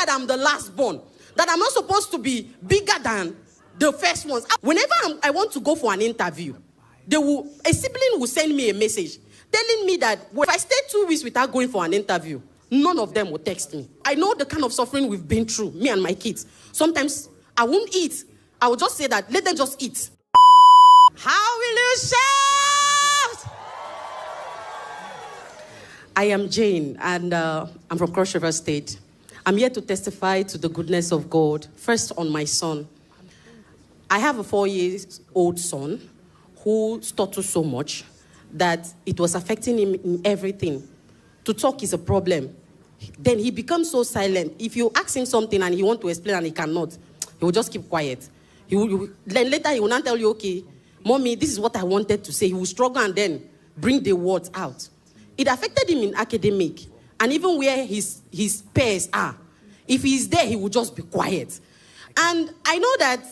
that I'm the last born, that I'm not supposed to be bigger than the first ones. Whenever I want to go for an interview, a sibling will send me a message telling me that if I stay 2 weeks without going for an interview, none of them will text me. I know the kind of suffering we've been through, me and my kids. Sometimes I won't eat. I will just say that, let them just eat. How will you shout? I am Jane, and I'm from Cross River State. I'm here to testify to the goodness of God. First, on my son. I have a 4-year-old son who stutters so much that it was affecting him in everything. To talk is a problem. Then he becomes so silent. If you ask him something and he wants to explain and he cannot, he will just keep quiet. Then later he will not tell you, okay, Mommy, this is what I wanted to say. He will struggle and then bring the words out. It affected him in academic and even where his peers are. If he's there, he will just be quiet. And I know that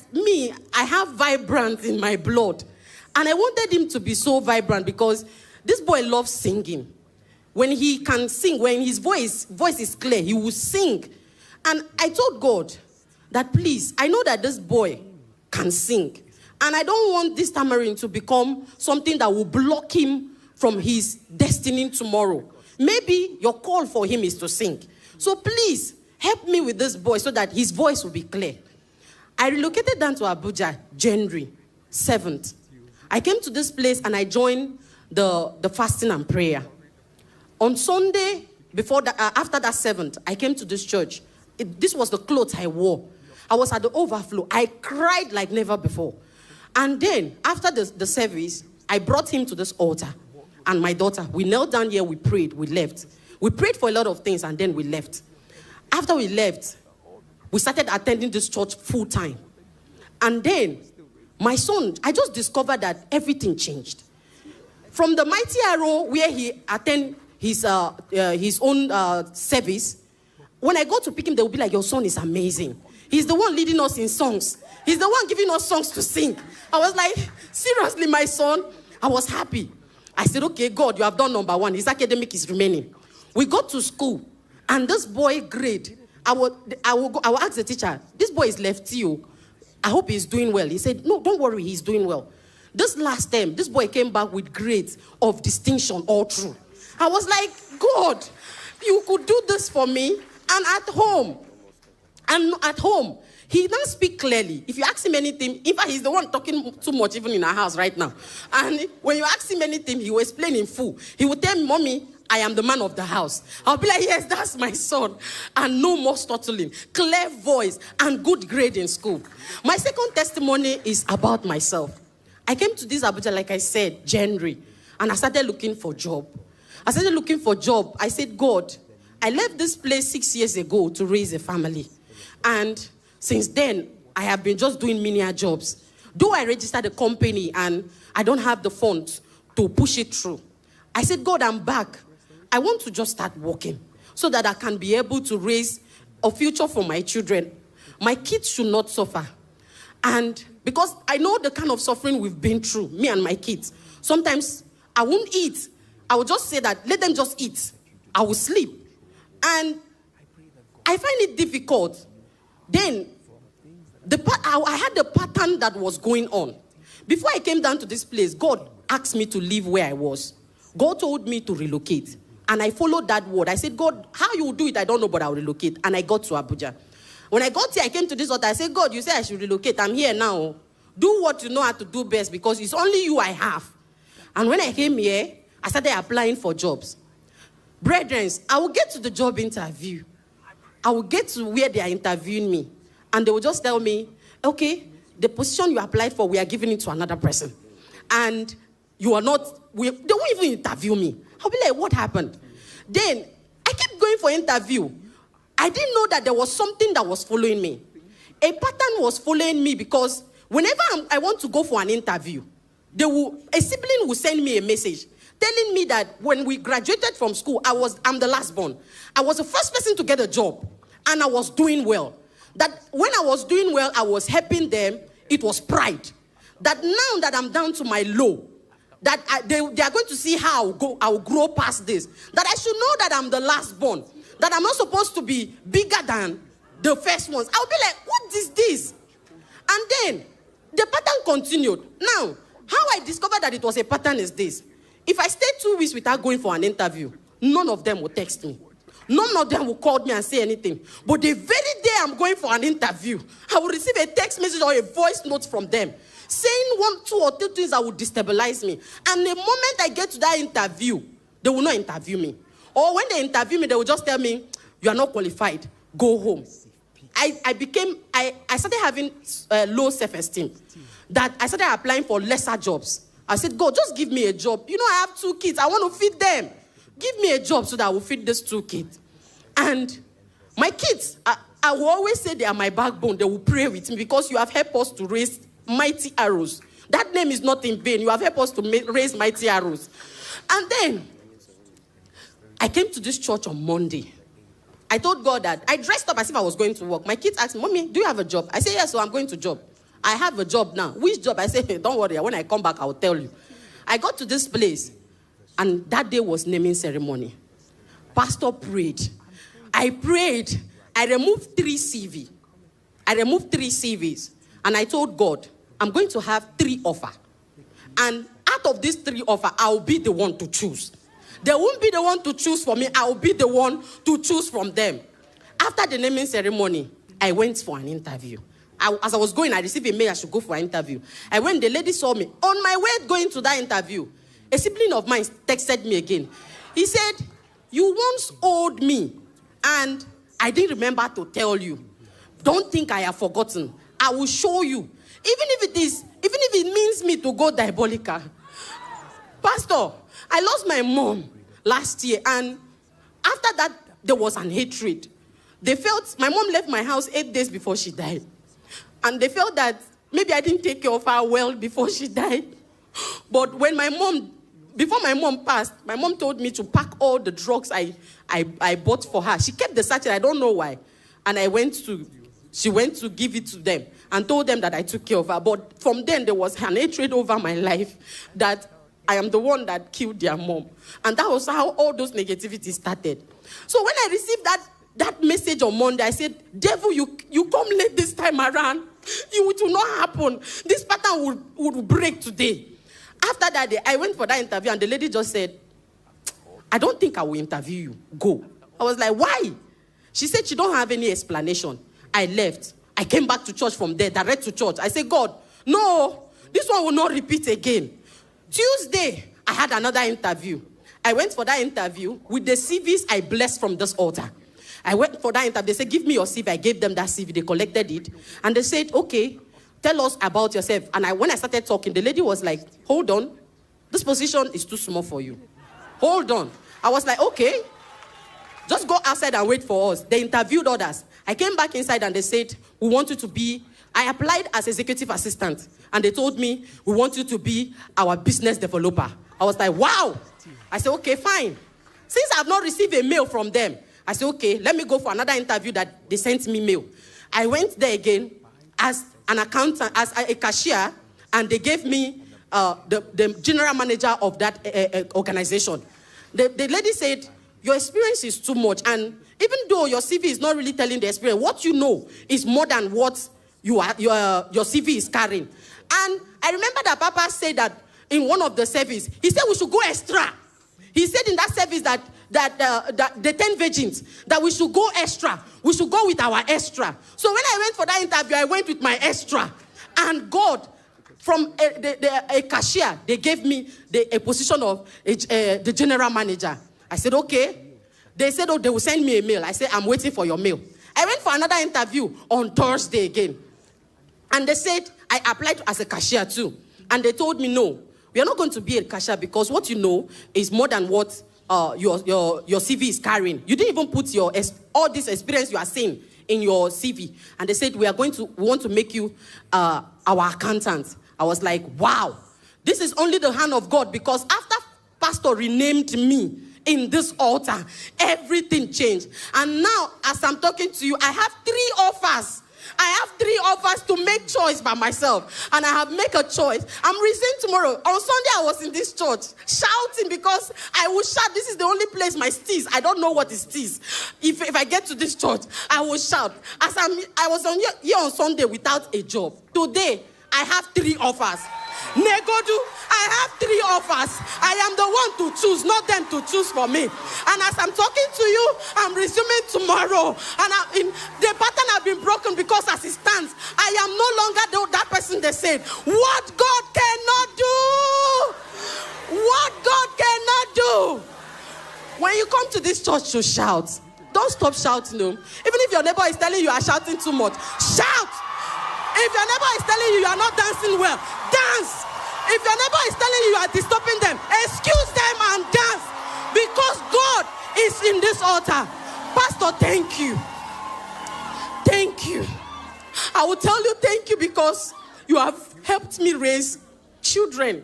I have vibrance in my blood. And I wanted him to be so vibrant because this boy loves singing. When he can sing, when his voice is clear, he will sing. And I told God that, please, I know that this boy can sing. And I don't want this tamarind to become something that will block him from his destiny tomorrow. Maybe your call for him is to sing. So please, help me with this boy so that his voice will be clear. I relocated down to Abuja, January 7th. I came to this place and I joined the fasting and prayer. On Sunday, after that 7th, I came to this church. This was the clothes I wore. I was at the overflow. I cried like never before. And then, after the service, I brought him to this altar. And my daughter, we knelt down here, we prayed, we left. We prayed for a lot of things, and then we left. After we left, we started attending this church full time. And then, my son, I just discovered that everything changed. From the mighty arrow where he attended his own service, when I go to pick him, they will be like, your son is amazing. He's the one leading us in songs. He's the one giving us songs to sing. I was like, seriously, my son? I was happy. I said, okay, God, you have done number one. His academic is remaining. We got to school, and this boy grade, I will ask the teacher, this boy is left you. I hope he's doing well. He said, no, don't worry, he's doing well. This last term, this boy came back with grades of distinction all through. I was like, God, you could do this for me. And at home, he doesn't speak clearly. If you ask him anything, in fact, he's the one talking too much even in our house right now. And when you ask him anything, he will explain in full. He will tell me, Mommy, I am the man of the house. I'll be like, yes, that's my son. And no more stuttering, clear voice, and good grade in school. My second testimony is about myself. I came to this Abuja, like I said, January, and I started looking for job. I said, God, I left this place 6 years ago to raise a family. And since then, I have been just doing menial jobs. Though I registered a company and I don't have the funds to push it through. I said, God, I'm back. I want to just start working so that I can be able to raise a future for my children. My kids should not suffer. And because I know the kind of suffering we've been through, me and my kids. Sometimes I won't eat. I will just say that, let them just eat. I will sleep. And I find it difficult. Then, I had the pattern that was going on. Before I came down to this place, God asked me to leave where I was. God told me to relocate. And I followed that word. I said, God, how you will do it, I don't know, but I'll relocate. And I got to Abuja. When I got here, I came to this altar. I said, God, you said I should relocate. I'm here now. Do what you know how to do best because it's only you I have. And when I came here, I started applying for jobs. Brethren, I will get to the job interview. I will get to where they are interviewing me. And they will just tell me, okay, the position you applied for, we are giving it to another person. And you are not, they won't even interview me. I'll be like, what happened? Then I kept going for interview. I didn't know that there was something that was following me. A pattern was following me because whenever I want to go for an interview, a sibling will send me a message telling me that when we graduated from school, I'm the last born. I was the first person to get a job, and I was doing well. That when I was doing well, I was helping them. It was pride. That now that I'm down to my low, that they are going to see how I will grow past this. That I should know that I'm the last born. That I'm not supposed to be bigger than the first ones. I'll be like, what is this? And then the pattern continued. Now, how I discovered that it was a pattern is this. If I stay 2 weeks without going for an interview, none of them will text me. None of them will call me and say anything. But the very day I'm going for an interview, I will receive a text message or a voice note from them saying 1, 2, or 3 things that will destabilize me. And the moment I get to that interview, they will not interview me. Or when they interview me, they will just tell me, you are not qualified. Go home. I started having low self-esteem. That I started applying for lesser jobs. I said, God, just give me a job. You know, I have 2 kids. I want to feed them. Give me a job so that I will feed these 2 kids. And my kids, I will always say they are my backbone. They will pray with me because you have helped us to raise mighty arrows. That name is not in vain. You have helped us to raise mighty arrows. And then, I came to this church on Monday. I told God that I dressed up as if I was going to work. My kids asked me, Mommy, do you have a job? I said, yes, so I'm going to job. I have a job now. Which job? I said, hey, don't worry. When I come back, I'll tell you. I got to this place, and that day was naming ceremony. Pastor prayed. I prayed. I removed 3 CV. I removed 3 CVs. And I told God, I'm going to have 3 offers. And out of these 3 offers, I'll be the one to choose. They won't be the one to choose for me. I'll be the one to choose from them. After the naming ceremony, I went for an interview. As I was going, I received a mail I should go for an interview. I went, the lady saw me. On my way going to that interview, a sibling of mine texted me again. He said, you once owed me, and I didn't remember to tell you. Don't think I have forgotten. I will show you. Even if it means me to go diabolical. Pastor, I lost my mom last year, and after that, there was an hatred. They felt, my mom left my house 8 days before she died. And they felt that maybe I didn't take care of her well before she died. But when before my mom passed, my mom told me to pack all the drugs I bought for her. She kept the sachet, I don't know why. And she went to give it to them and told them that I took care of her. But from then, there was an hatred over my life that I am the one that killed their mom. And that was how all those negativities started. So when I received that message on Monday, I said, devil, you come late this time around. It will not happen. This pattern would break today. After that day, I went for that interview, and the lady just said, I don't think I will interview you. Go. I was like, why? She said she don't have any explanation. I left. I came back to church from there, direct to church. I said, God, no, this one will not repeat again. Tuesday, I had another interview. I went for that interview with the CVs I blessed from this altar. I went for that interview. They said, give me your CV. I gave them that CV. They collected it. And they said, okay, tell us about yourself. And when I started talking, the lady was like, hold on. This position is too small for you. Hold on. I was like, okay. Just go outside and wait for us. They interviewed others. I came back inside and they said, we want you to be... I applied as executive assistant. And they told me, we want you to be our business developer. I was like, wow. I said, okay, fine. Since I've not received a mail from them, I said, okay, let me go for another interview that they sent me mail. I went there again as an accountant, as a cashier, and they gave me the general manager of that organization. The lady said, your experience is too much, and even though your CV is not really telling the experience, what you know is more than what your CV is carrying. And I remember that Papa said that in one of the service, he said we should go extra. He said in that service that the 10 virgins, that we should go extra. We should go with our extra. So when I went for that interview, I went with my extra. And God, from a cashier, they gave me a position of the general manager. I said, okay. They said, oh, they will send me a mail. I said, I'm waiting for your mail. I went for another interview on Thursday again. And they said, I applied as a cashier too. And they told me, no, we are not going to be a cashier because what you know is more than what your CV is carrying. You didn't even put all this experience you are seeing in your CV. And they said, we want to make you our accountant. I was like, wow, this is only the hand of God, because after Pastor renamed me in this altar, everything changed. And now, as I'm talking to you, I have 3 offers I have 3 offers to make choice by myself. And I have made a choice. I'm reasoning tomorrow. On Sunday, I was in this church shouting because I will shout. This is the only place my steez. I don't know what is steez. If I get to this church, I will shout. As I was here on Sunday without a job. Today, I have 3 offers. Negodu, I have 3 offers. I am the one to choose, not them to choose for me. And as I'm talking to you, I'm resuming tomorrow. And the pattern has been broken because as it stands, I am no longer that person they said. What God cannot do. What God cannot do. When you come to this church to shout, don't stop shouting. No. Even if your neighbor is telling you are shouting too much, shout. If your neighbor is telling you are not dancing well, dance. If your neighbor is telling you are disturbing them, excuse them and dance. Because God is in this altar. Pastor, thank you. Thank you. I will tell you thank you because you have helped me raise children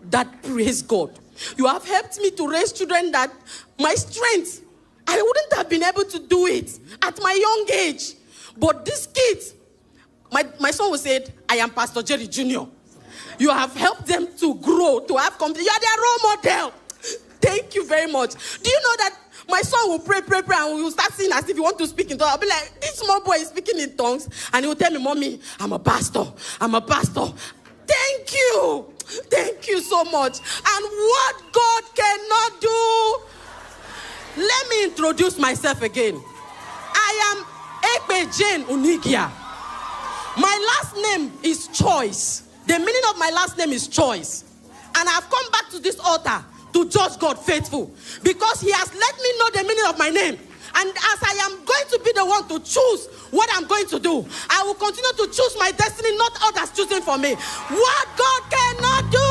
that praise God. You have helped me to raise children that my strength, I wouldn't have been able to do it at my young age. But these kids, my son will say, I am Pastor Jerry Jr. You have helped them to grow, to have confidence. You are their role model. Thank you very much. Do you know that my son will pray, and we will start singing as if he wants to speak in tongues. I'll be like, this small boy is speaking in tongues. And he will tell me, Mommy, I'm a pastor. I'm a pastor. Thank you. Thank you so much. And what God cannot do. Let me introduce myself again. I am Ekpe Jane Unigia. My last name is Choice. The meaning of my last name is Choice. And I've come back to this altar to judge God faithful. Because he has let me know the meaning of my name. And as I am going to be the one to choose what I'm going to do, I will continue to choose my destiny, not others choosing for me. What God cannot do.